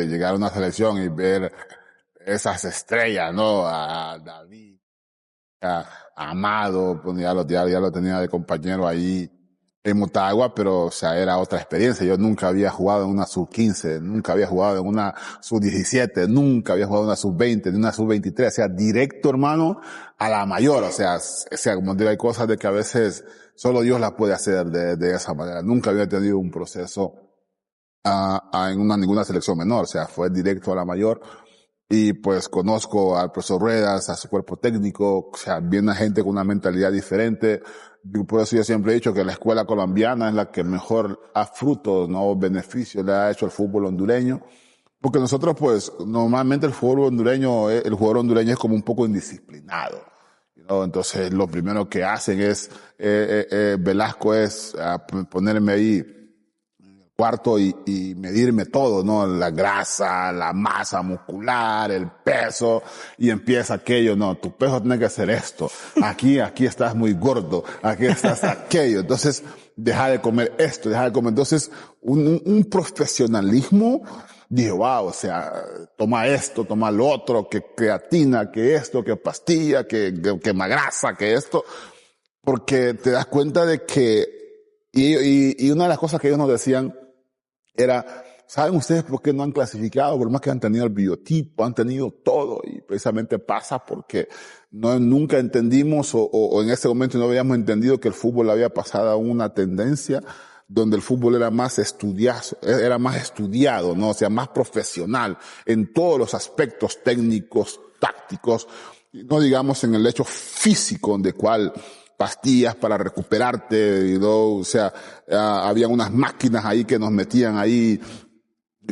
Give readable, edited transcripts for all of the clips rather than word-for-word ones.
llegar a una selección y ver esas estrellas, ¿no? A David, a Amado, pues ya lo tenía de compañero ahí en Motagua, pero, o sea, era otra experiencia. Yo nunca había jugado en una sub-15, nunca había jugado en una sub-17, nunca había jugado en una sub-20, ni una sub-23, o sea, directo, hermano, a la mayor, o sea, como digo, hay cosas de que a veces solo Dios las puede hacer de esa manera. Nunca había tenido un proceso en ninguna selección menor, o sea, fue directo a la mayor. Y pues conozco al profesor Ruedas, a su cuerpo técnico, o sea, viene gente con una mentalidad diferente. Por eso yo siempre he dicho que la escuela colombiana es la que mejor a frutos, no beneficios le ha hecho al fútbol hondureño. Porque nosotros, pues, normalmente el jugador hondureño es como un poco indisciplinado, ¿no? Entonces, lo primero que hacen es, Velasco es ponerme ahí cuarto y medirme todo, ¿no? La grasa, la masa muscular, el peso, y empieza aquello, no, tu peso tiene que ser esto, aquí estás muy gordo, aquí estás aquello, entonces deja de comer esto, deja de comer, entonces un profesionalismo, dije, wow, o sea, toma esto, toma lo otro, que creatina, que esto, que pastilla, que más grasa, que esto, porque te das cuenta de que, y una de las cosas que ellos nos decían, era, ¿saben ustedes por qué no han clasificado? Por más que han tenido el biotipo, han tenido todo, y precisamente pasa porque nunca entendimos o en ese momento no habíamos entendido que el fútbol había pasado a una tendencia donde el fútbol era más estudiado, ¿no? O sea, más profesional en todos los aspectos técnicos, tácticos, no digamos en el hecho físico, de cual pastillas para recuperarte, ¿no? O sea, había unas máquinas ahí que nos metían ahí,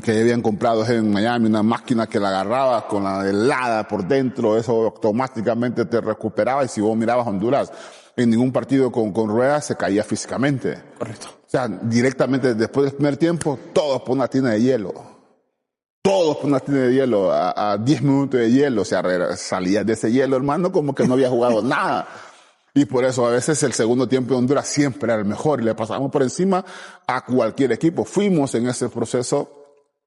que habían comprado en Miami, una máquina que la agarrabas con la helada por dentro, eso automáticamente te recuperaba, y si vos mirabas Honduras, en ningún partido con Ruedas se caía físicamente. Correcto. O sea, directamente después del primer tiempo, todos por una tina de hielo. Todos por una tina de hielo, a 10 minutos de hielo, o sea, salías de ese hielo, hermano, como que no había jugado nada. Y por eso a veces el segundo tiempo de Honduras siempre era el mejor y le pasamos por encima a cualquier equipo. Fuimos en ese proceso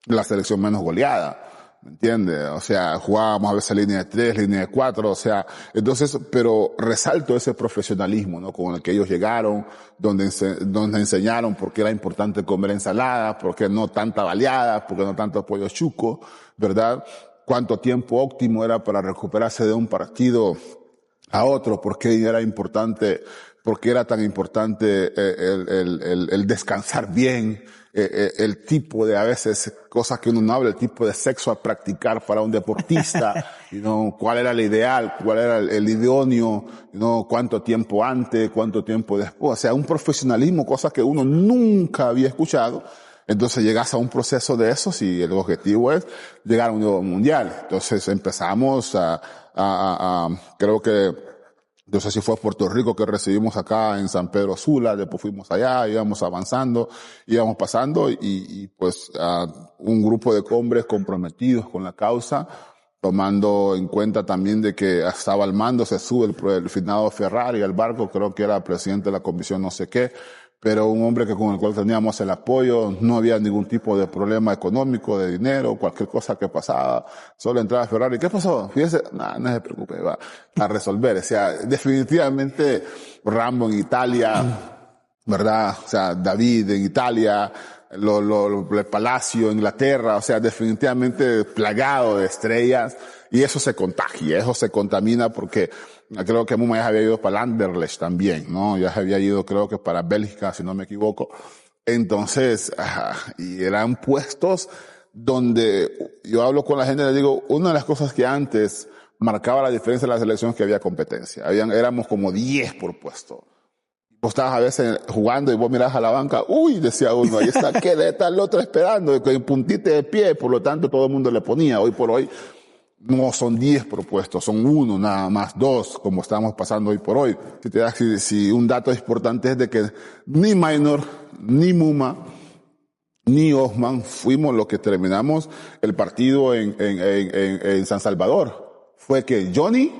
la selección menos goleada, ¿me entiendes? O sea, jugábamos a veces línea de 3, línea de 4, o sea, entonces, pero resalto ese profesionalismo, ¿no? Con el que ellos llegaron, donde enseñaron por qué era importante comer ensalada, por qué no tanta baleada, por qué no tanto pollo chuco, ¿verdad? Cuánto tiempo óptimo era para recuperarse de un partido a otro, por qué era importante, por qué era tan importante el descansar bien, el tipo de, a veces, cosas que uno no habla, el tipo de sexo a practicar para un deportista, cuál era el ideal, cuál era el idóneo, cuánto tiempo antes, cuánto tiempo después, o sea, un profesionalismo, cosas que uno nunca había escuchado. Entonces llegas a un proceso de esos y el objetivo es llegar a un nuevo mundial. Entonces empezamos creo que, no sé si fue Puerto Rico que recibimos acá en San Pedro Sula, después fuimos allá, íbamos avanzando, íbamos pasando y pues un grupo de hombres comprometidos con la causa, tomando en cuenta también de que estaba al mando, se sube el finado Ferrari al barco, creo que era presidente de la comisión no sé qué, pero un hombre con el cual teníamos el apoyo, no había ningún tipo de problema económico, de dinero, cualquier cosa que pasaba, solo entraba Ferrari. ¿Qué pasó? Fíjese, no se preocupe, va a resolver. O sea, definitivamente Rambo en Italia, ¿verdad? O sea, David en Italia, el Palacio en Inglaterra, o sea, definitivamente plagado de estrellas, y eso se contagia, eso se contamina porque creo que Muma ya había ido para Anderlecht también, ¿no? Ya se había ido, creo que para Bélgica, si no me equivoco. Entonces, y eran puestos donde yo hablo con la gente y les digo, una de las cosas que antes marcaba la diferencia de la selección es que había competencia. Éramos como 10 por puesto. Vos estabas a veces jugando y vos mirás a la banca, uy, decía uno, ahí está, ¿qué está el otro esperando? Y puntite de pie, por lo tanto todo el mundo le ponía. Hoy por hoy no son 10 propuestos, son 1, nada más 2, como estamos pasando hoy por hoy. Si un dato importante es de que ni Minor, ni Muma, ni Osman fuimos los que terminamos el partido en San Salvador. Fue que Johnny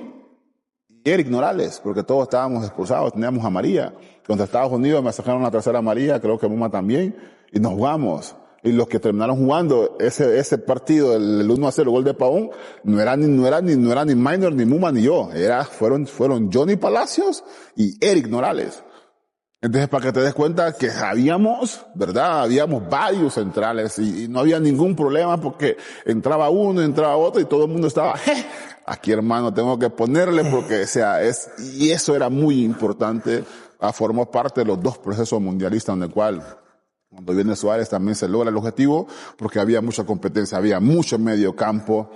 y Eric Morales, porque todos estábamos expulsados, teníamos a María. Contra Estados Unidos me sacaron la tercera amarilla, creo que Muma también, y nos jugamos. Y los que terminaron jugando ese partido, el 1-0, gol de Pavón, no era ni Minor, ni Muma, ni yo. Fueron Johnny Palacios y Eric Norales. Entonces, para que te des cuenta que habíamos varios centrales y no había ningún problema porque entraba uno, entraba otro y todo el mundo estaba, aquí hermano tengo que ponerle porque, y eso era muy importante. Formó parte de los 2 procesos mundialistas en el cual cuando viene Suárez también se logra el objetivo porque había mucha competencia, había mucho medio campo,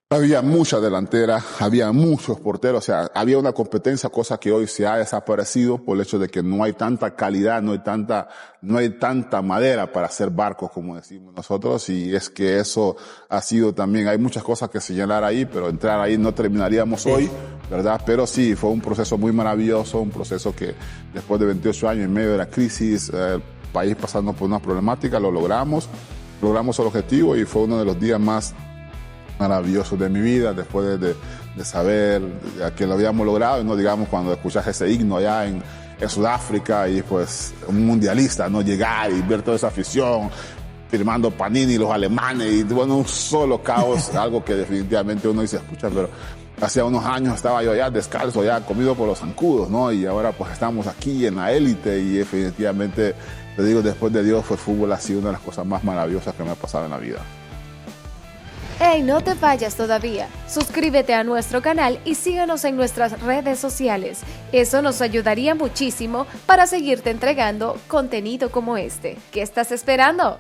había mucha delantera, había muchos porteros, había una competencia, cosa que hoy se ha desaparecido por el hecho de que no hay tanta calidad, no hay tanta madera para hacer barcos como decimos nosotros, y es que eso ha sido también, hay muchas cosas que señalar ahí, pero entrar ahí no terminaríamos hoy, ¿verdad? Pero sí, fue un proceso muy maravilloso, un proceso que después de 28 años en medio de la crisis, país pasando por una problemática, logramos el objetivo y fue uno de los días más maravillosos de mi vida después de saber que lo habíamos logrado y no digamos cuando escuchas ese himno allá en Sudáfrica y pues un mundialista, ¿no? Llegar y ver toda esa afición firmando Panini, los alemanes y bueno, un solo caos, algo que definitivamente uno dice, escucha, pero hacía unos años estaba yo allá descalzo, allá comido por los zancudos, ¿no? Y ahora pues estamos aquí en la élite y definitivamente, te digo, después de Dios, el fútbol ha sido una de las cosas más maravillosas que me ha pasado en la vida. ¡Hey, no te vayas todavía! Suscríbete a nuestro canal y síguenos en nuestras redes sociales. Eso nos ayudaría muchísimo para seguirte entregando contenido como este. ¿Qué estás esperando?